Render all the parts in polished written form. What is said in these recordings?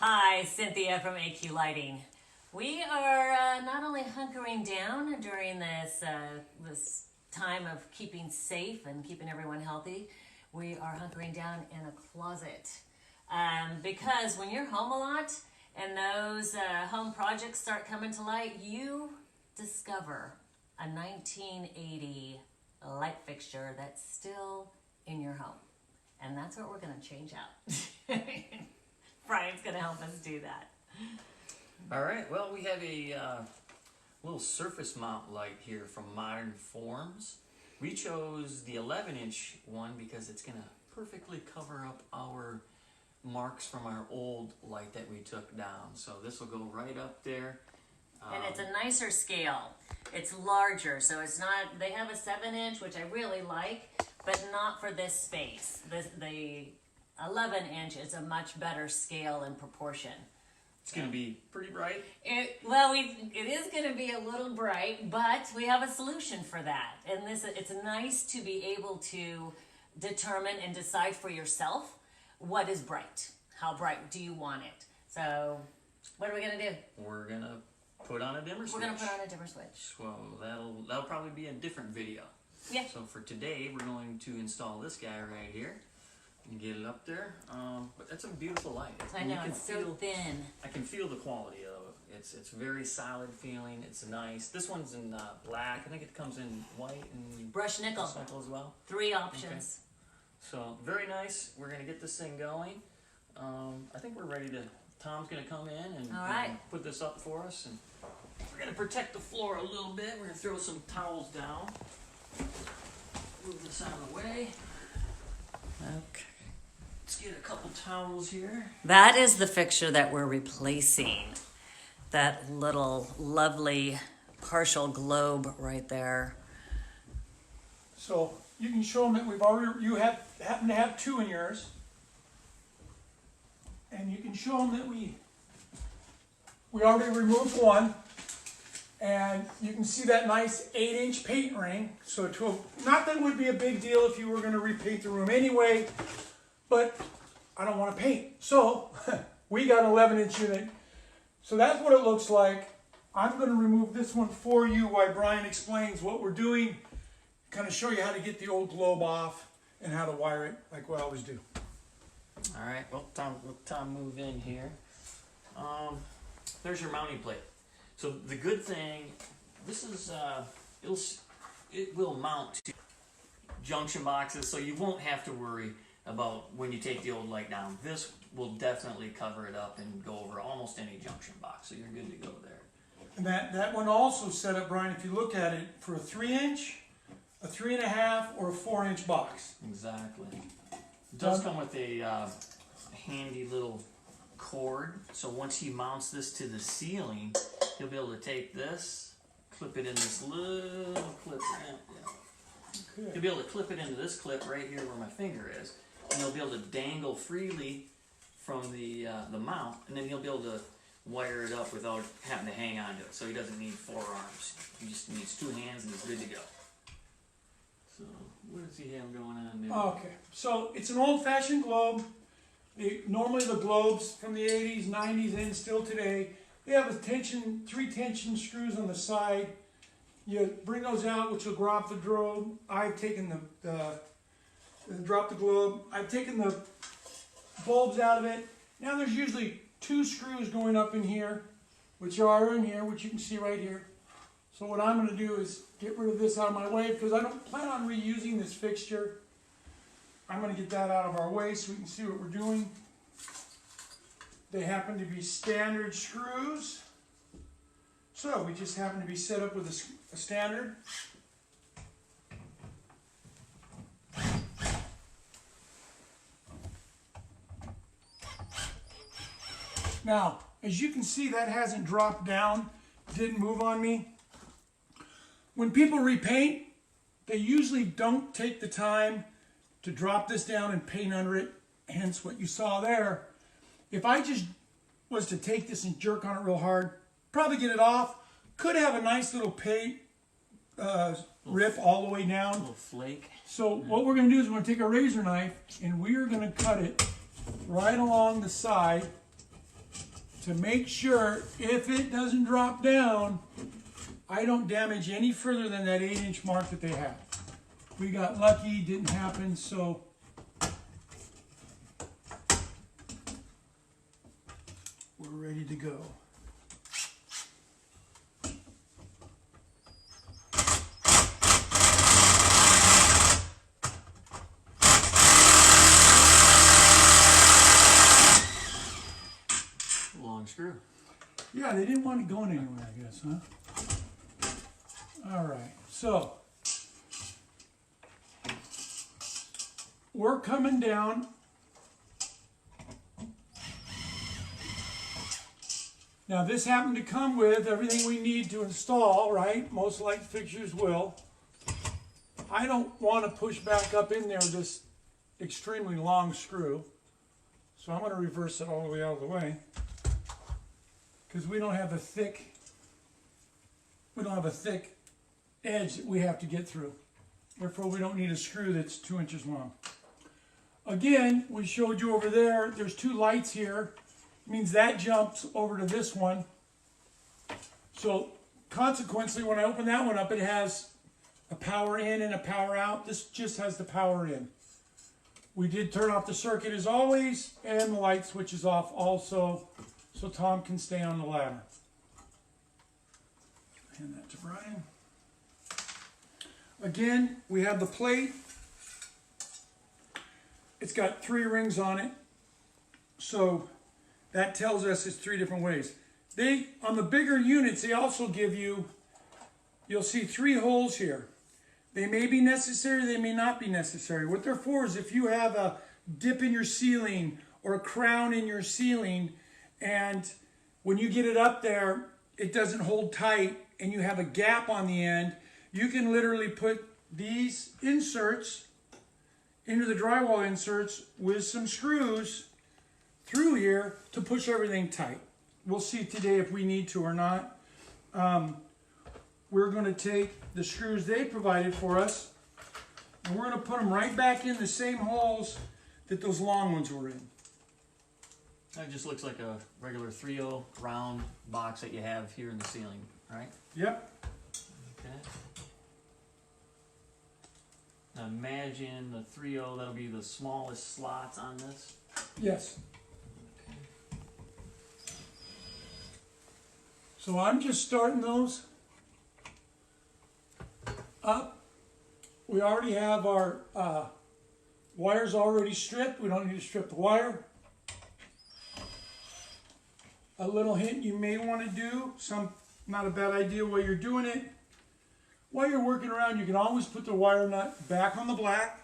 Hi, Cynthia from AQ Lighting. We are not only hunkering down during this time of keeping safe and keeping everyone healthy, we are hunkering down in a closet. Because when you're home a lot and those home projects start coming to light, you discover a 1980 light fixture that's still in your home. And that's what we're going to change out. Brian's going to help us do that. All right, well, we have a little surface mount light here from Modern Forms. We chose the 11-inch one because it's going to perfectly cover up our marks from our old light that we took down. So this will go right up there. And it's a nicer scale. It's larger, so it's not, they have a 7-inch, which I really like, but not for this space. The 11-inch is a much better scale and proportion. It's going to be pretty bright. It is going to be a little bright, but we have a solution for that. And it's nice to be able to determine and decide for yourself what is bright. How bright do you want it? So what are we going to do? We're going to put on a dimmer switch. We're going to put on a dimmer switch. So that'll probably be a different video. Yeah. So for today, we're going to install this guy right here and get it up there. But that's a beautiful light. I know, it's so thin. I can feel the quality though. It's very solid feeling. It's nice. This one's in black. I think it comes in white and brushed nickel. as well. 3 options. Okay. So very nice. We're gonna get this thing going. I think we're ready to. Tom's gonna come in and put this up for us, and we're gonna protect the floor a little bit. We're gonna throw some towels down. Move this out of the way. Okay. Let's get a couple towels here. That is the fixture that we're replacing. That little lovely partial globe right there. So you can show them that you happen to have 2 in yours. And you can show them that we already removed one. And you can see that nice 8-inch paint ring. So not that it would be a big deal if you were going to repaint the room anyway, but I don't want to paint. So we got an 11-inch unit. So that's what it looks like. I'm going to remove this one for you while Brian explains what we're doing. Kind of show you how to get the old globe off and how to wire it like we always do. All right, well, Tom move in here. There's your mounting plate. So the good thing, this is, it will mount to junction boxes, so you won't have to worry about when you take the old light down. This will definitely cover it up and go over almost any junction box, so you're good to go there. And that one also set up, Brian, if you look at it, for a 3-inch, a 3.5, or a 4-inch box. Exactly. It does come with a handy little cord, so once he mounts this to the ceiling, he'll be able to take this, clip it in this little clip. Yeah. He'll be able to clip it into this clip right here where my finger is, and he'll be able to dangle freely from the mount, and then he'll be able to wire it up without having to hang on to it. So he doesn't need 4 arms. He just needs 2 hands and he's good to go. So what does he have going on there? Okay, so it's an old-fashioned globe. Normally the globes from the 80s, 90s, and still today, they have 3 tension screws on the side. You bring those out, which will drop the globe. I've taken drop the globe. I've taken the bulbs out of it. Now there's usually 2 screws going up in here, which are in here, which you can see right here. So what I'm going to do is get rid of this out of my way because I don't plan on reusing this fixture. I'm going to get that out of our way so we can see what we're doing. They happen to be standard screws. So we just happen to be set up with a standard. Now, as you can see, that hasn't dropped down, didn't move on me. When people repaint, they usually don't take the time to drop this down and paint under it, hence what you saw there. If I just was to take this and jerk on it real hard, probably get it off, could have a nice little paint rip all the way down. A little flake. So what we're going to do is we're going to take a razor knife and we are going to cut it right along the side to make sure if it doesn't drop down, I don't damage any further than that 8-inch mark that they have. We got lucky, didn't happen, so we're ready to go. Long screw. Yeah, they didn't want it going anywhere, I guess, huh? All right, so we're coming down. Now this happened to come with everything we need to install, right? Most light fixtures will. I don't want to push back up in there this extremely long screw, so I'm going to reverse it all the way out of the way, because we don't have a thick edge that we have to get through. Therefore, we don't need a screw that's 2 inches long. Again, we showed you over there, there's 2 lights here. It means that jumps over to this one. So consequently, when I open that one up, it has a power in and a power out. This just has the power in. We did turn off the circuit as always, and the light switch is off also, so Tom can stay on the ladder. Hand that to Brian. Again, we have the plate. It's got 3 rings on it, so that tells us it's 3 different ways. On the bigger units, they also give you, you'll see 3 holes here. They may be necessary, they may not be necessary. What they're for is if you have a dip in your ceiling or a crown in your ceiling, and when you get it up there, it doesn't hold tight and you have a gap on the end, you can literally put these inserts into the drywall inserts with some screws through here to push everything tight. We'll see today if we need to or not. We're going to take the screws they provided for us and we're going to put them right back in the same holes that those long ones were in. That just looks like a regular 3/0 round box that you have here in the ceiling, right? Yep. Okay. Now imagine the 3/0, that'll be the smallest slots on this. Yes. So I'm just starting those up. We already have our wires already stripped. We don't need to strip the wire. A little hint you may want to do, not a bad idea while you're doing it. While you're working around, you can always put the wire nut back on the black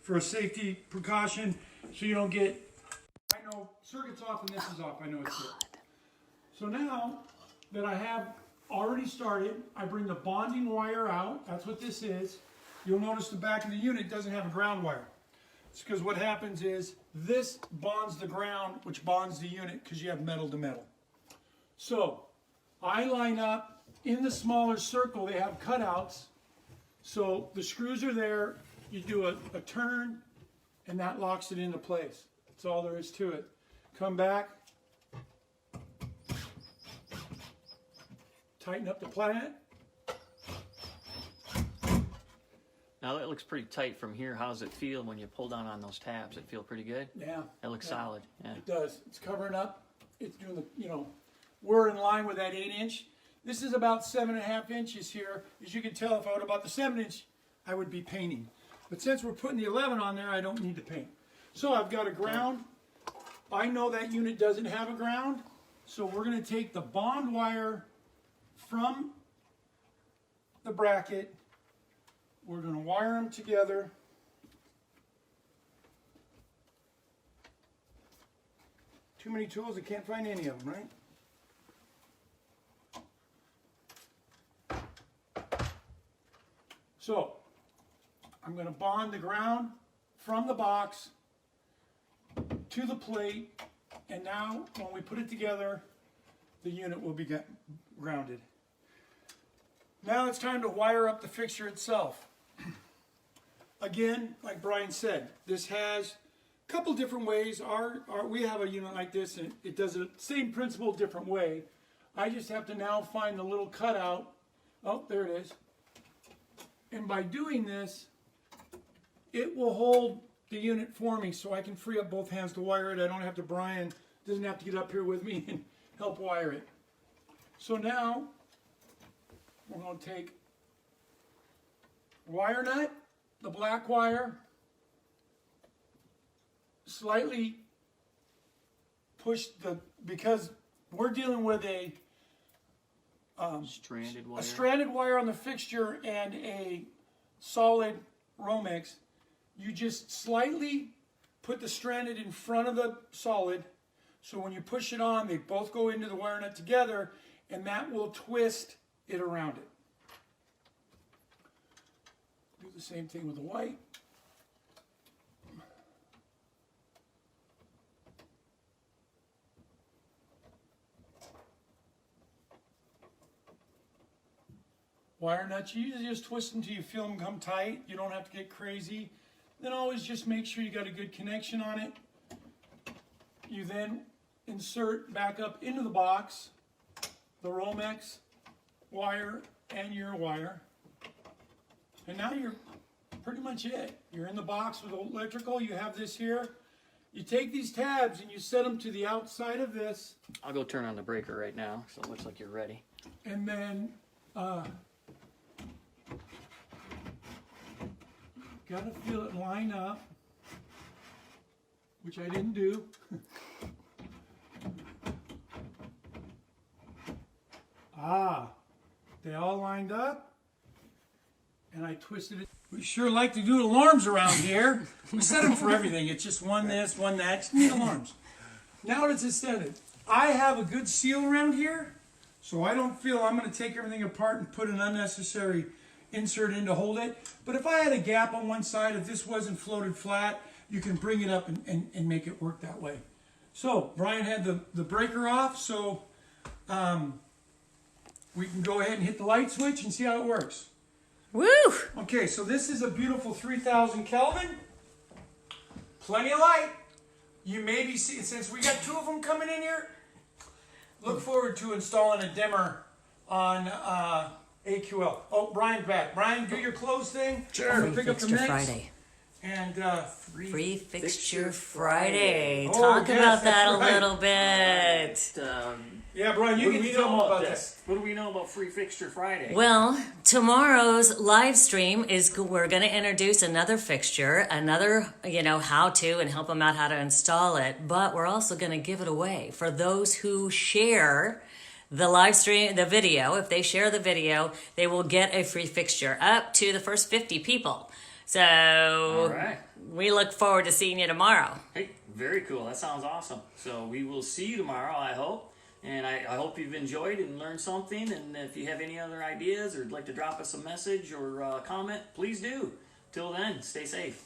for a safety precaution so you don't get, I know circuit's off and this is off, I know it's good. So now that I have already started, I bring the bonding wire out. That's what this is. You'll notice the back of the unit doesn't have a ground wire. It's because what happens is this bonds the ground, which bonds the unit because you have metal to metal. So I line up in the smaller circle. They have cutouts. So the screws are there. You do a turn and that locks it into place. That's all there is to it. Come back. Tighten up the plat. Now that looks pretty tight from here. How does it feel when you pull down on those tabs? It feel pretty good? Yeah. It looks solid. Yeah. It does. It's covering up. It's doing the, we're in line with that 8-inch. This is about 7.5 inches here. As you can tell, if I would about the 7-inch, I would be painting. But since we're putting the 11 on there, I don't need to paint. So I've got a ground. I know that unit doesn't have a ground. So we're going to take the bond wire from the bracket. We're going to wire them together. Too many tools, I can't find any of them, right? So, I'm going to bond the ground from the box to the plate, and now when we put it together, the unit will be grounded. Now it's time to wire up the fixture itself. Again, like Brian said, this has couple different ways. We have a unit like this, and it does the same principle, different way. I just have to now find the little cutout. Oh, there it is. And by doing this, it will hold the unit for me, so I can free up both hands to wire it. I don't have to, Brian doesn't have to get up here with me and help wire it. So now, we're going to take wire nut, the black wire, slightly push because we're dealing with a stranded wire on the fixture and a solid Romex. You just slightly put the stranded in front of the solid, so when you push it on, they both go into the wire nut together, and that will twist it around it. Do the same thing with the white. Wire nuts, you usually just twist until you feel them come tight. You don't have to get crazy. Then always just make sure you got a good connection on it. You then insert back up into the box the Romex wire and your wire. And now you're pretty much it. You're in the box with electrical. You have this here. You take these tabs and you set them to the outside of this. I'll go turn on the breaker right now, so it looks like you're ready. And then gotta feel it line up, which I didn't do. They all lined up, and I twisted it. We sure like to do alarms around here. We set them for everything. It's just one this, one that. Just need alarms. Now that it's extended, I have a good seal around here, so I don't feel I'm going to take everything apart and put an unnecessary insert in to hold it. But if I had a gap on one side, if this wasn't floated flat, you can bring it up and make it work that way. So Brian had the breaker off, so we can go ahead and hit the light switch and see how it works. Woo! Okay, so this is a beautiful 3000 Kelvin. Plenty of light. You may be seeing, since we got two of them coming in here, look forward to installing a dimmer on AQL. Oh, Brian's back. Brian, do your close thing. Sure. I'm gonna pick up the mix. Friday. And Free Fixture Friday. Oh, Talk yes, about that that's a right. little bit. yeah, Brian, you can tell them about this. What do we know about Free Fixture Friday? Well, tomorrow's live stream is we're going to introduce another fixture, another, how to and help them out how to install it. But we're also going to give it away for those who share the live stream, the video. If they share the video, they will get a free fixture up to the first 50 people. So All right. we look forward to seeing you tomorrow. Hey, very cool. That sounds awesome. So we will see you tomorrow, I hope. And I hope you've enjoyed and learned something. And if you have any other ideas or would like to drop us a message or comment, please do. Till then, stay safe.